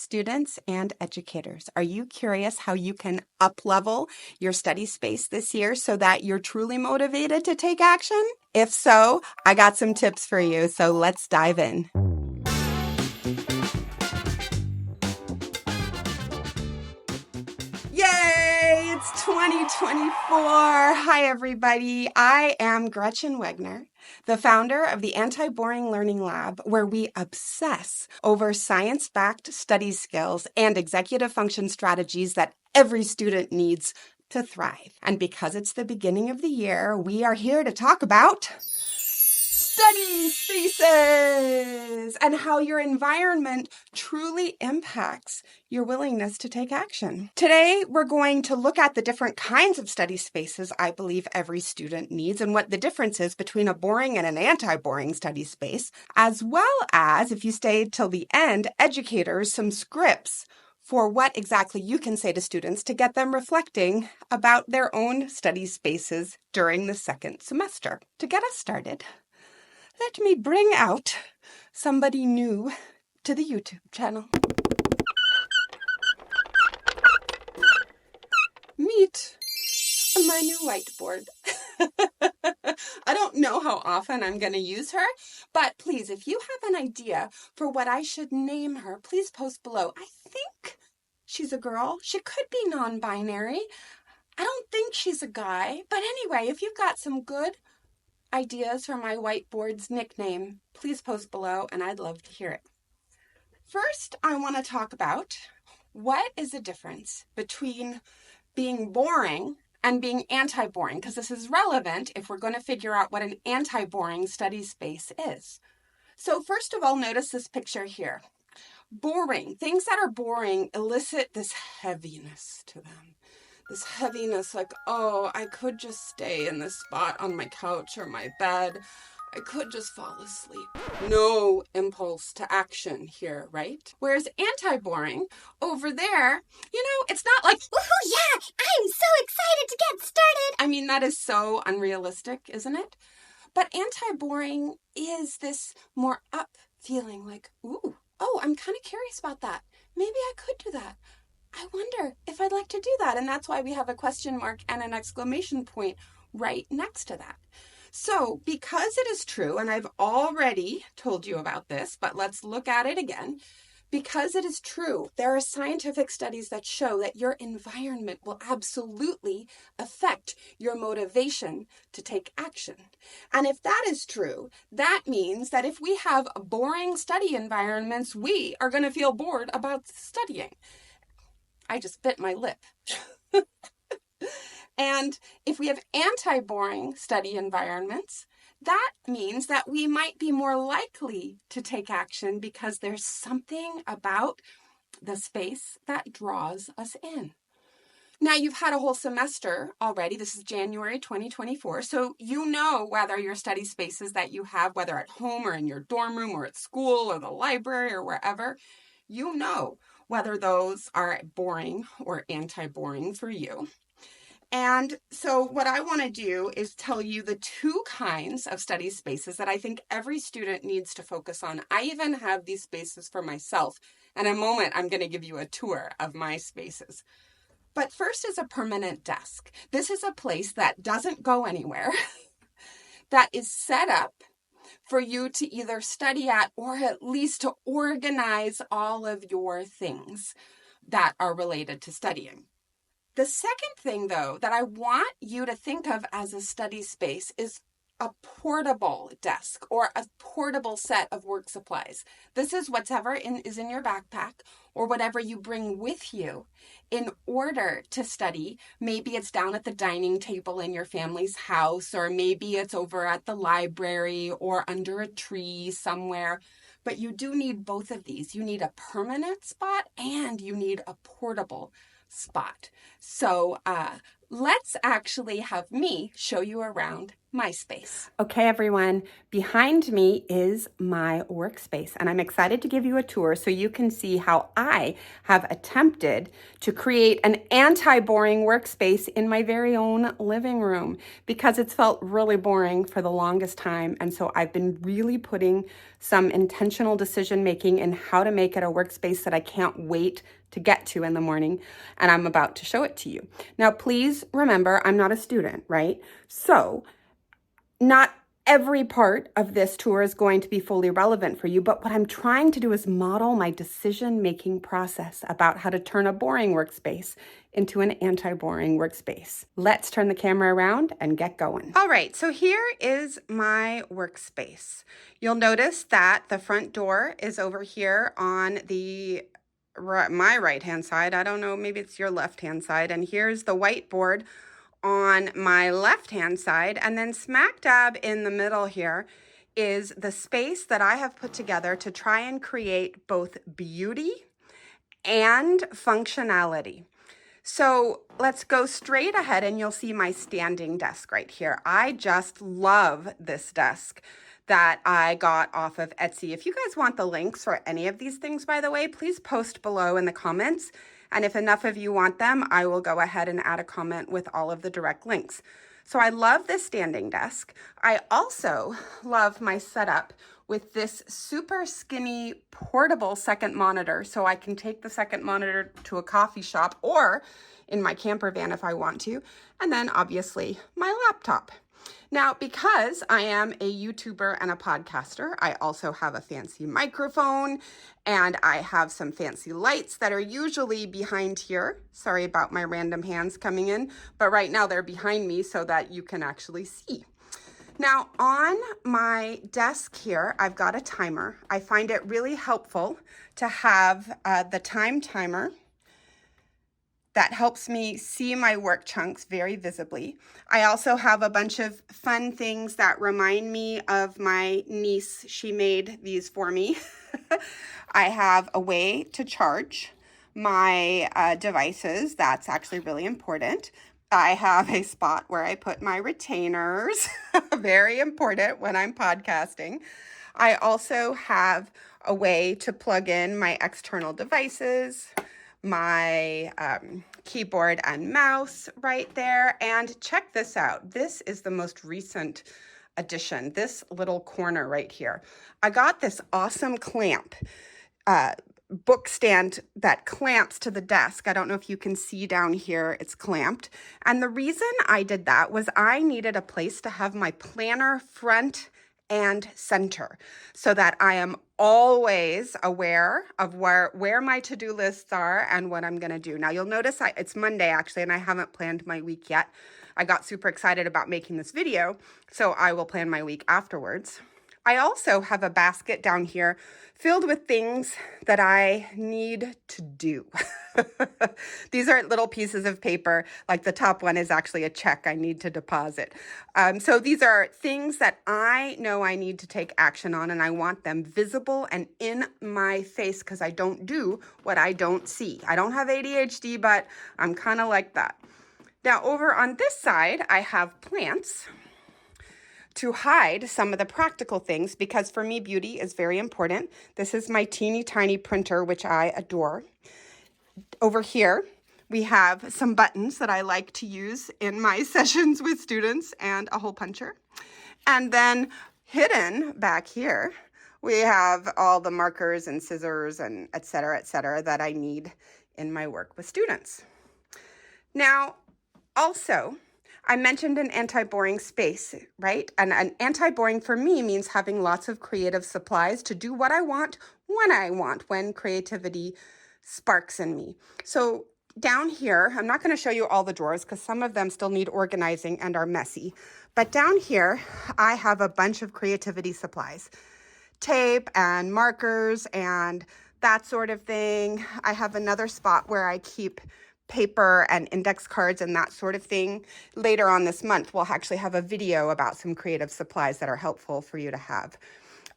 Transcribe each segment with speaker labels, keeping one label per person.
Speaker 1: Students and educators, are you curious how you can up-level your study space this year so that you're truly motivated to take action? If so, I got some tips for you, so let's dive in. Yay! It's 2024. Hi, everybody. I am Gretchen Wegner, the founder of the Anti-Boring Learning Lab, where we obsess over science-backed study skills and executive function strategies that every student needs to thrive. And because it's the beginning of the year, we are here to talk about study spaces and how your environment truly impacts your willingness to take action. Today, we're going to look at the different kinds of study spaces I believe every student needs and what the difference is between a boring and an anti-boring study space, as well as, if you stayed till the end, educators some scripts for what exactly you can say to students to get them reflecting about their own study spaces during the second semester. To get us started, let me bring out somebody new to the YouTube channel. Meet my new whiteboard. I don't know how often I'm going to use her, but please, if you have an idea for what I should name her, please post below. I think she's a girl. She could be non-binary. I don't think she's a guy. But anyway, if you've got some good ideas for my whiteboard's nickname, please post below and I'd love to hear it. First, I want to talk about what is the difference between being boring and being anti-boring, because this is relevant if we're going to figure out what an anti-boring study space is. So first of all, notice this picture here. Boring. Things that are boring elicit this heaviness to them. This heaviness like, oh, I could just stay in this spot on my couch or my bed. I could just fall asleep. No impulse to action here, right? Whereas anti-boring, over there, it's not like, woohoo, yeah, I'm so excited to get started. I mean, that is so unrealistic, isn't it? But anti-boring is this more up feeling like, ooh, oh, I'm kind of curious about that. Maybe I could do that. I wonder if I'd like to do that. And that's why we have a question mark and an exclamation point right next to that. So because it is true, and I've already told you about this, but let's look at it again. Because it is true, there are scientific studies that show that your environment will absolutely affect your motivation to take action. And if that is true, that means that if we have boring study environments, we are going to feel bored about studying. I just bit my lip. And if we have anti-boring study environments, that means that we might be more likely to take action because there's something about the space that draws us in. Now, you've had a whole semester already. This is January 2024. So you know whether your study spaces that you have, whether at home or in your dorm room or at school or the library or wherever, you know whether those are boring or anti-boring for you. And so what I want to do is tell you the two kinds of study spaces that I think every student needs to focus on. I even have these spaces for myself. And in a moment, I'm going to give you a tour of my spaces. But first is a permanent desk. This is a place that doesn't go anywhere, that is set up for you to either study at or at least to organize all of your things that are related to studying. The second thing, though, that I want you to think of as a study space is a portable desk or a portable set of work supplies. This is whatever is in your backpack or whatever you bring with you in order to study. Maybe it's down at the dining table in your family's house, or maybe it's over at the library or under a tree somewhere. But you do need both of these. You need a permanent spot and you need a portable spot. So let's actually have me show you around my space.
Speaker 2: Okay, everyone, behind me is my workspace, and I'm excited to give you a tour so you can see how I have attempted to create an anti-boring workspace in my very own living room because it's felt really boring for the longest time. And so I've been really putting some intentional decision making in how to make it a workspace that I can't wait to get to in the morning, and I'm about to show it to you. Now, please remember, I'm not a student, right? So not every part of this tour is going to be fully relevant for you, but what I'm trying to do is model my decision-making process about how to turn a boring workspace into an anti-boring workspace. Let's turn the camera around and get going. All right, so here is my workspace. You'll notice that the front door is over here on my right-hand side. I don't know, maybe it's your left-hand side. And here's the whiteboard on my left-hand side, and then smack dab in the middle here is the space that I have put together to try and create both beauty and functionality. So let's go straight ahead and you'll see my standing desk right here. I just love this desk that I got off of Etsy. If you guys want the links for any of these things, by the way, please post below in the comments. And if enough of you want them, I will go ahead and add a comment with all of the direct links. So I love this standing desk. I also love my setup with this super skinny portable second monitor, so I can take the second monitor to a coffee shop or in my camper van if I want to, and then obviously my laptop. Now, because I am a YouTuber and a podcaster, I also have a fancy microphone and I have some fancy lights that are usually behind here. Sorry about my random hands coming in, but right now they're behind me so that you can actually see. Now, on my desk here, I've got a timer. I find it really helpful to have the time timer that helps me see my work chunks very visibly. I also have a bunch of fun things that remind me of my niece. She made these for me. I have a way to charge my devices. That's actually really important. I have a spot where I put my retainers, very important when I'm podcasting. I also have a way to plug in my external devices, my keyboard and mouse right there. And check this out. This is the most recent addition, this little corner right here. I got this awesome clamp, book stand that clamps to the desk. I don't know if you can see down here, it's clamped. And the reason I did that was I needed a place to have my planner front and center so that I am always aware of where my to-do lists are and what I'm going to do. Now you'll notice it's Monday actually, and I haven't planned my week yet. I got super excited about making this video, so I will plan my week afterwards. I also have a basket down here filled with things that I need to do. These are little pieces of paper, like the top one is actually a check I need to deposit. So these are things that I know I need to take action on, and I want them visible and in my face because I don't do what I don't see. I don't have ADHD, but I'm kind of like that. Now over on this side, I have plants to hide some of the practical things because for me, beauty is very important. This is my teeny tiny printer, which I adore. Over here, we have some buttons that I like to use in my sessions with students and a hole puncher. And then hidden back here, we have all the markers and scissors and et cetera, that I need in my work with students. Now, also, I mentioned an anti-boring space, right? And an anti-boring for me means having lots of creative supplies to do what I want, when creativity sparks in me. So down here, I'm not going to show you all the drawers because some of them still need organizing and are messy. But down here, I have a bunch of creativity supplies, tape and markers and that sort of thing. I have another spot where I keep paper and index cards and that sort of thing. Later on this month, we'll actually have a video about some creative supplies that are helpful for you to have.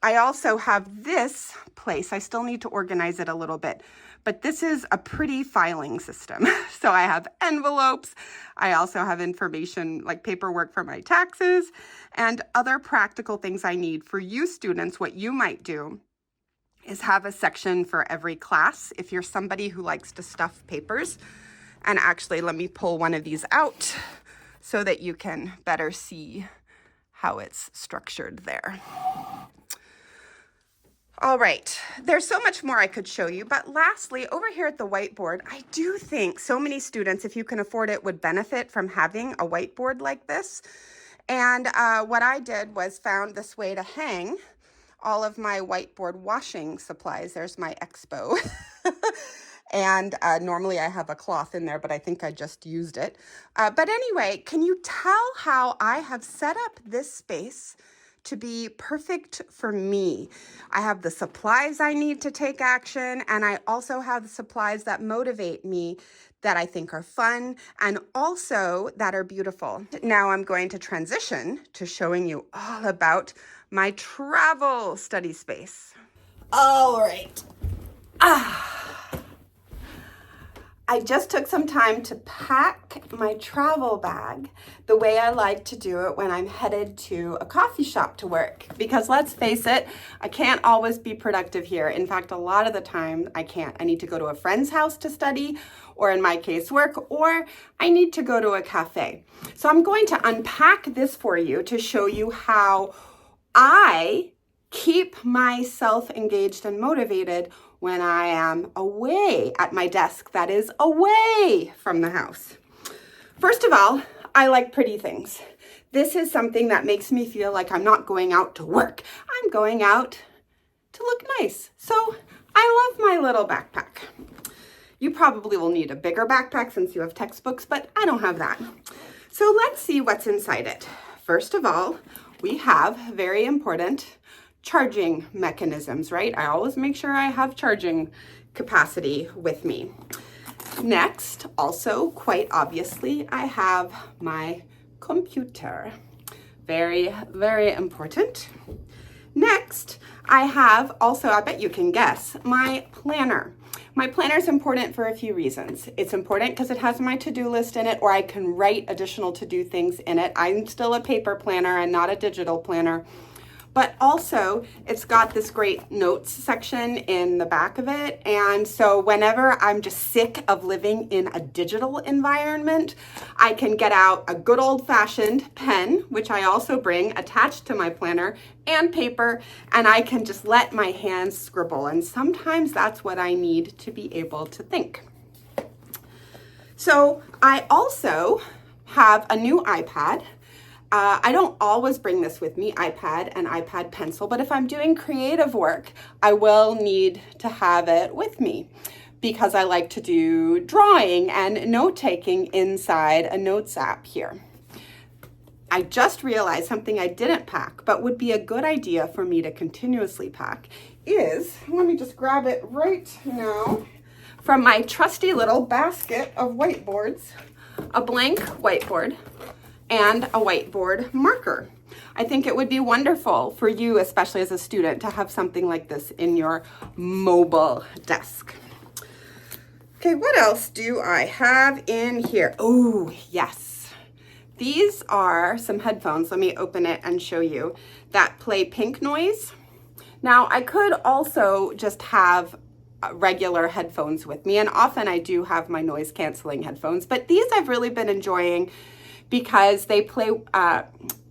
Speaker 2: I also have this place. I still need to organize it a little bit, but this is a pretty filing system. So I have envelopes. I also have information like paperwork for my taxes and other practical things I need. For you students, what you might do is have a section for every class if you're somebody who likes to stuff papers. And actually, let me pull one of these out so that you can better see how it's structured there. All right, there's so much more I could show you, but lastly, over here at the whiteboard, I do think so many students, if you can afford it, would benefit from having a whiteboard like this. And what I did was found this way to hang all of my whiteboard washing supplies. There's my Expo. And normally I have a cloth in there, but I think I just used it. But anyway, can you tell how I have set up this space to be perfect for me? I have the supplies I need to take action, and I also have the supplies that motivate me, that I think are fun, and also that are beautiful. Now I'm going to transition to showing you all about my travel study space. All right. I just took some time to pack my travel bag the way I like to do it when I'm headed to a coffee shop to work. Because let's face it, I can't always be productive here. In fact, a lot of the time I can't. I need to go to a friend's house to study, or in my case, work, or I need to go to a cafe. So I'm going to unpack this for you to show you how I keep myself engaged and motivated when I am away at my desk, that is away from the house. First of all, I like pretty things. This is something that makes me feel like I'm not going out to work. I'm going out to look nice. So I love my little backpack. You probably will need a bigger backpack since you have textbooks, but I don't have that. So let's see what's inside it. First of all, we have very important charging mechanisms, right? I always make sure I have charging capacity with me. Next, also quite obviously, I have my computer. Very, very important. Next, I have also, I bet you can guess, my planner. My planner is important for a few reasons. It's important because it has my to-do list in it, or I can write additional to-do things in it. I'm still a paper planner and not a digital planner. But also, it's got this great notes section in the back of it. And so whenever I'm just sick of living in a digital environment, I can get out a good old-fashioned pen, which I also bring attached to my planner, and paper, and I can just let my hands scribble. And sometimes that's what I need to be able to think. So I also have a new iPad. I don't always bring this with me, iPad and iPad pencil, but if I'm doing creative work, I will need to have it with me because I like to do drawing and note-taking inside a notes app here. I just realized something I didn't pack, but would be a good idea for me to continuously pack is, let me just grab it right now, from my trusty little basket of whiteboards, a blank whiteboard, and a whiteboard marker. I think it would be wonderful for you, especially as a student, to have something like this in your mobile desk. Okay, what else do I have in here? Oh, yes. These are some headphones. Let me open it and show you that play pink noise. Now, I could also just have regular headphones with me, and often I do have my noise canceling headphones, but these I've really been enjoying because they play, I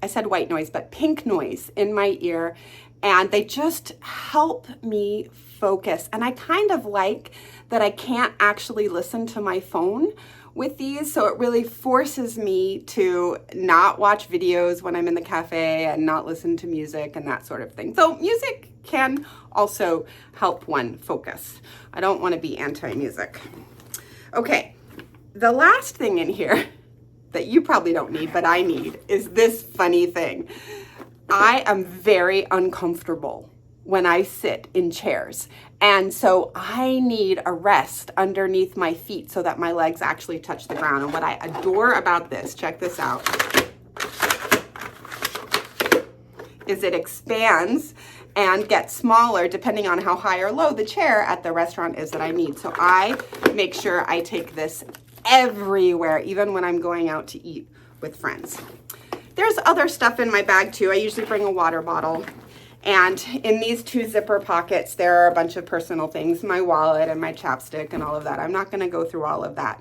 Speaker 2: said white noise, but pink noise in my ear, and they just help me focus. And I kind of like that I can't actually listen to my phone with these, so it really forces me to not watch videos when I'm in the cafe and not listen to music and that sort of thing. So music can also help one focus. I don't want to be anti-music. Okay, the last thing in here that you probably don't need, but I need, is this funny thing. I am very uncomfortable when I sit in chairs. And so I need a rest underneath my feet so that my legs actually touch the ground. And what I adore about this, check this out, is it expands and get smaller depending on how high or low the chair at the restaurant is that I need. So I make sure I take this everywhere, even when I'm going out to eat with friends. There's other stuff in my bag too. I usually bring a water bottle. And in these 2 zipper pockets, there are a bunch of personal things, my wallet and my chapstick and all of that. I'm not gonna go through all of that.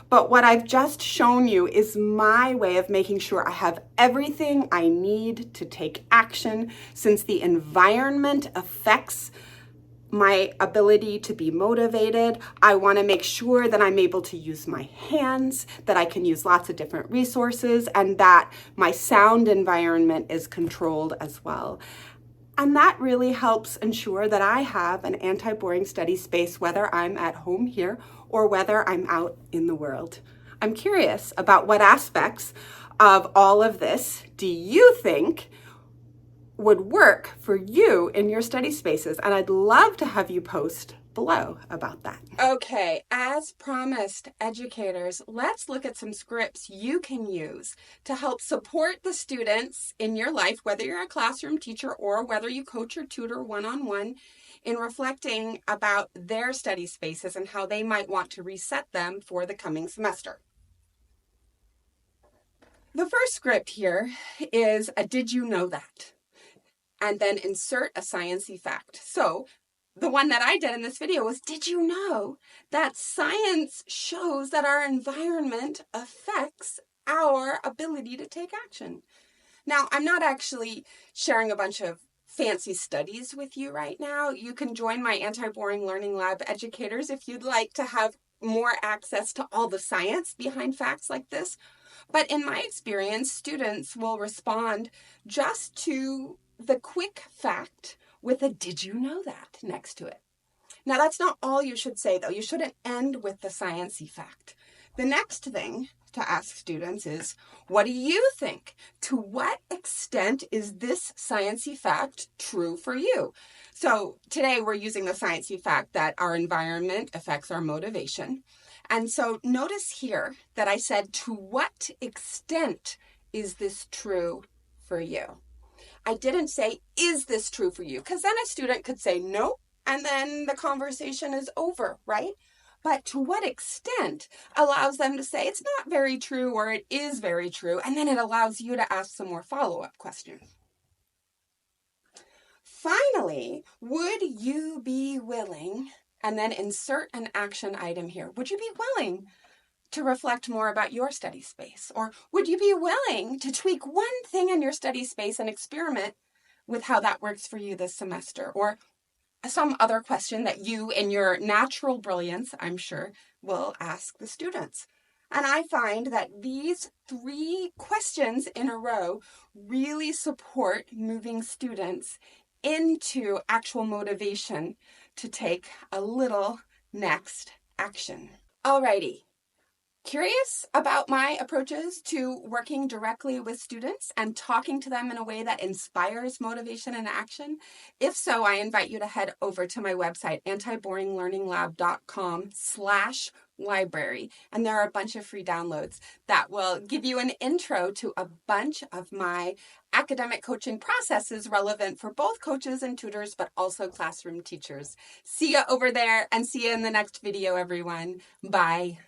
Speaker 2: But what I've just shown you is my way of making sure I have everything I need to take action, since the environment affects my ability to be motivated. I want to make sure that I'm able to use my hands, that I can use lots of different resources, and that my sound environment is controlled as well. And that really helps ensure that I have an anti-boring study space, whether I'm at home here or whether I'm out in the world. I'm curious about what aspects of all of this do you think would work for you in your study spaces? And I'd love to have you post below about that.
Speaker 1: Okay, as promised, educators, let's look at some scripts you can use to help support the students in your life, whether you're a classroom teacher or whether you coach or tutor one-on-one, in reflecting about their study spaces and how they might want to reset them for the coming semester. The first script here is a "Did you know that?" and then insert a sciencey fact. So the one that I did in this video was, did you know that science shows that our environment affects our ability to take action? Now, I'm not actually sharing a bunch of fancy studies with you right now. You can join my Anti-Boring Learning Lab educators if you'd like to have more access to all the science behind facts like this. But in my experience, students will respond just to the quick fact with a "did you know that" next to it. Now, that's not all you should say, though. You shouldn't end with the sciencey fact. The next thing to ask students is, what do you think? To what extent is this sciencey fact true for you? So today we're using the sciencey fact that our environment affects our motivation. And so notice here that I said, to what extent is this true for you? I didn't say, is this true for you? Because then a student could say no, and then the conversation is over, right? But to what extent allows them to say it's not very true or it is very true, and then it allows you to ask some more follow-up questions. Finally, would you be willing, and then insert an action item here, would you be willing to reflect more about your study space? Or would you be willing to tweak one thing in your study space and experiment with how that works for you this semester? Or some other question that you, in your natural brilliance, I'm sure, will ask the students. And I find that these 3 questions in a row really support moving students into actual motivation to take a little next action. Alrighty. Curious about my approaches to working directly with students and talking to them in a way that inspires motivation and action? If so, I invite you to head over to my website, antiboringlearninglab.com/library. And there are a bunch of free downloads that will give you an intro to a bunch of my academic coaching processes relevant for both coaches and tutors, but also classroom teachers. See you over there and see you in the next video, everyone. Bye.